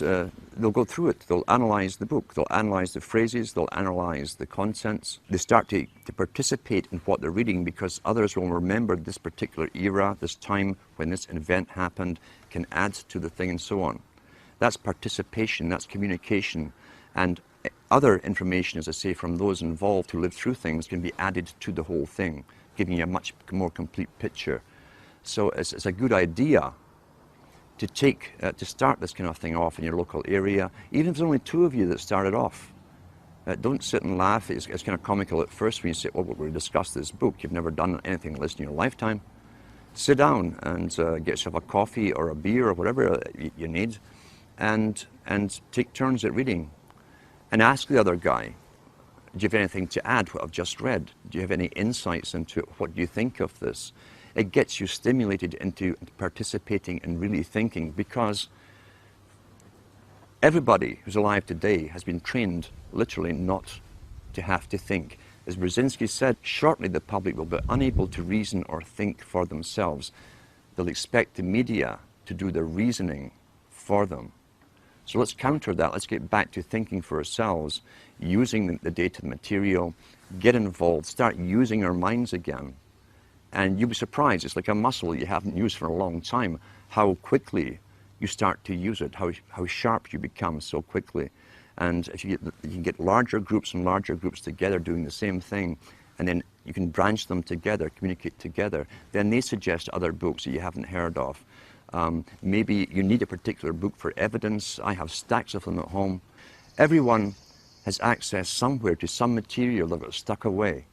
they'll go through it. They'll analyze the book. They'll analyze the phrases. They'll analyze the contents. They start to participate in what they're reading, because others will remember this particular era, this time when this event happened, can add to the thing and so on. That's participation, that's communication, and other information, as I say, from those involved who live through things can be added to the whole thing, giving you a much more complete picture. So it's a good idea to to start this kind of thing off in your local area, even if there's only two of you that started off. Don't sit and laugh. It's kind of comical at first when you say, well, we're going to discuss this book. You've never done anything like this in your lifetime. Sit down and get yourself a coffee or a beer or whatever you need, and take turns at reading. And ask the other guy, do you have anything to add what I've just read? Do you have any insights into it? What do you think of this? It gets you stimulated into participating and really thinking, because everybody who's alive today has been trained literally not to have to think. As Brzezinski said, shortly the public will be unable to reason or think for themselves. They'll expect the media to do the reasoning for them. So let's counter that. Let's get back to thinking for ourselves, using the data, the material, get involved, start using our minds again. And you'll be surprised, it's like a muscle you haven't used for a long time, how quickly you start to use it, how sharp you become so quickly. And if you can get larger groups and larger groups together doing the same thing, and then you can branch them together, communicate together, then they suggest other books that you haven't heard of. Maybe you need a particular book for evidence. I have stacks of them at home. Everyone has access somewhere to some material that got stuck away.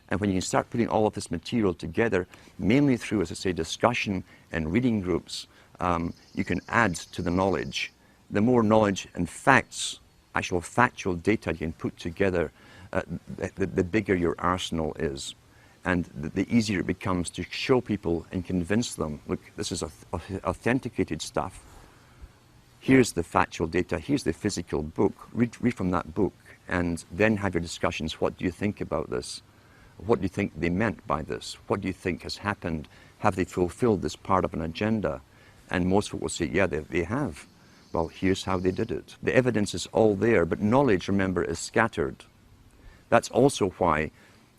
And when you can start putting all of this material together, mainly through, as I say, discussion and reading groups, you can add to the knowledge. The more knowledge and facts, actual factual data you can put together, the bigger your arsenal is. And the easier it becomes to show people and convince them, look, this is authenticated stuff. Here's the factual data, here's the physical book. Read from that book, and then have your discussions. What do you think about this? What do you think they meant by this? What do you think has happened? Have they fulfilled this part of an agenda? And most people will say, yeah, they have. Well, here's how they did it. The evidence is all there, but knowledge, remember, is scattered. That's also why,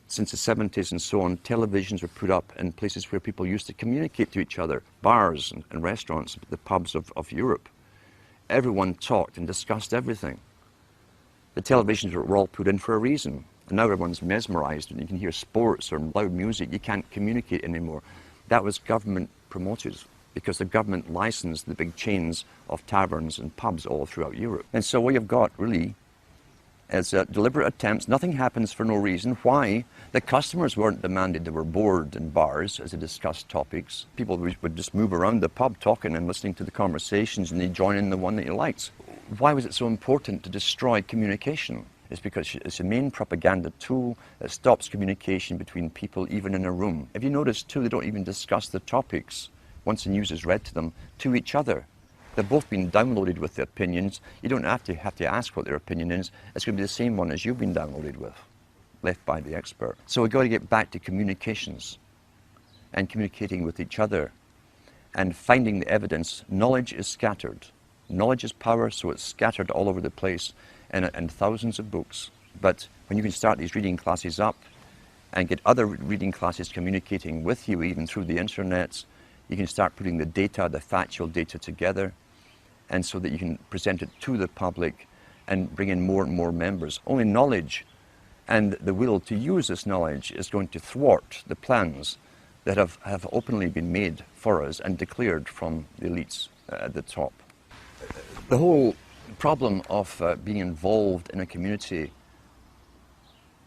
since the 70s and so on, televisions were put up in places where people used to communicate to each other, bars and restaurants, the pubs of Europe. Everyone talked and discussed everything. The televisions were all put in for a reason. And now everyone's mesmerized and you can hear sports or loud music. You can't communicate anymore. That was government promoted because the government licensed the big chains of taverns and pubs all throughout Europe. And so what you've got really is deliberate attempts. Nothing happens for no reason. Why? The customers weren't demanded. They were bored in bars as they discussed topics. People would just move around the pub talking and listening to the conversations, and they'd join in the one that you liked. Why was it so important to destroy communication? It's because it's a main propaganda tool that stops communication between people, even in a room. Have you noticed too, they don't even discuss the topics once the news is read to them, to each other. They've both been downloaded with the opinions. You don't have to ask what their opinion is. It's going to be the same one as you've been downloaded with, left by the expert. So we've got to get back to communications and communicating with each other and finding the evidence. Knowledge is scattered. Knowledge is power, so it's scattered all over the place in thousands of books. But when you can start these reading classes up and get other reading classes communicating with you, even through the internet, you can start putting the data, the factual data together, and so that you can present it to the public and bring in more and more members. Only knowledge and the will to use this knowledge is going to thwart the plans that have openly been made for us and declared from the elites at the top. The whole problem of being involved in a community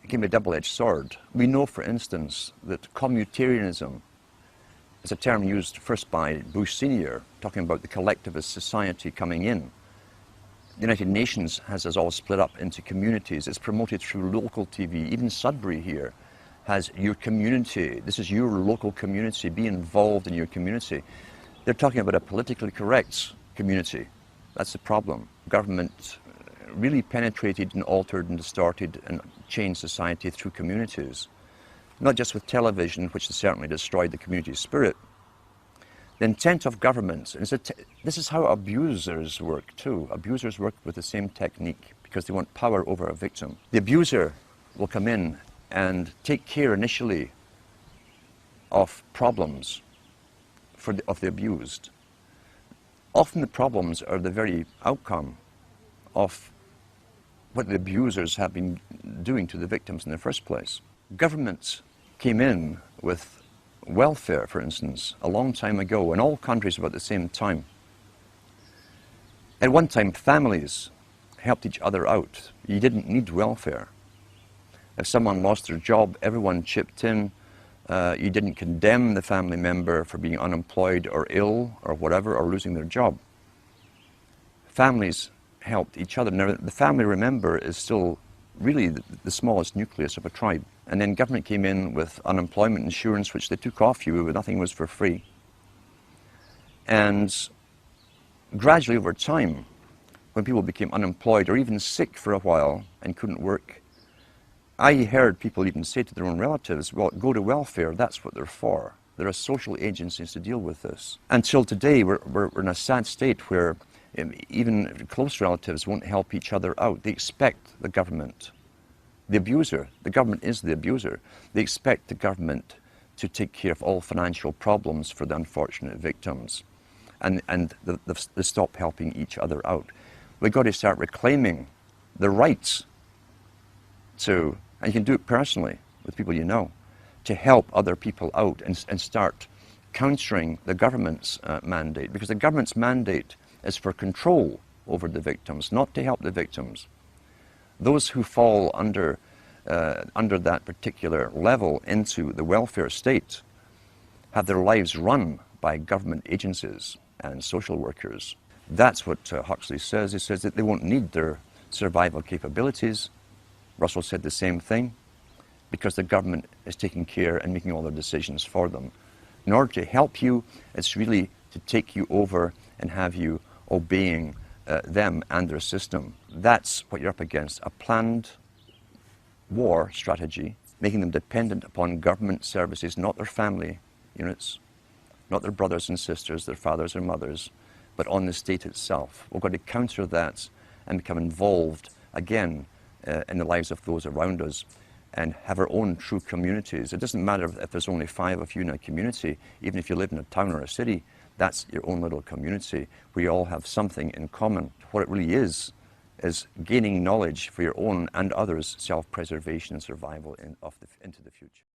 can be a double-edged sword. We know, for instance, that communitarianism is a term used first by Bush Sr., talking about the collectivist society coming in. The United Nations has us all split up into communities. It's promoted through local TV. Even Sudbury here has your community. This is your local community. Be involved in your community. They're talking about a politically correct community. That's the problem. Government really penetrated and altered and distorted and changed society through communities. Not just with television, which has certainly destroyed the community spirit. The intent of government, this is how abusers work too. Abusers work with the same technique because they want power over a victim. The abuser will come in and take care initially of problems of the abused. Often the problems are the very outcome of what the abusers have been doing to the victims in the first place. Governments came in with welfare, for instance, a long time ago, in all countries about the same time. At one time, families helped each other out. You didn't need welfare. If someone lost their job, everyone chipped in. You didn't condemn the family member for being unemployed or ill or whatever, or losing their job. Families helped each other. Now, the family, remember, is still really the smallest nucleus of a tribe. And then government came in with unemployment insurance, which they took off you, but nothing was for free. And gradually over time, when people became unemployed or even sick for a while and couldn't work, I heard people even say to their own relatives, well, go to welfare, that's what they're for. There are social agencies to deal with this. Until today, we're in a sad state where even close relatives won't help each other out. They expect the government, the abuser, the government is the abuser. They expect the government to take care of all financial problems for the unfortunate victims. And they stop helping each other out. We've got to start reclaiming the rights to, and you can do it personally with people you know, to help other people out and start countering the government's mandate. Because the government's mandate is for control over the victims, not to help the victims. Those who fall under that particular level into the welfare state have their lives run by government agencies and social workers. That's what Huxley says. He says that they won't need their survival capabilities. Russell said the same thing, because the government is taking care and making all their decisions for them. In order to help you, it's really to take you over and have you obeying them and their system. That's what you're up against, a planned war strategy, making them dependent upon government services, not their family units, not their brothers and sisters, their fathers or mothers, but on the state itself. We've got to counter that and become involved again in the lives of those around us and have our own true communities. It doesn't matter if there's only 5 of you in a community, even if you live in a town or a city, that's your own little community where you all have something in common. What it really is is gaining knowledge for your own and others' self-preservation and survival into the future.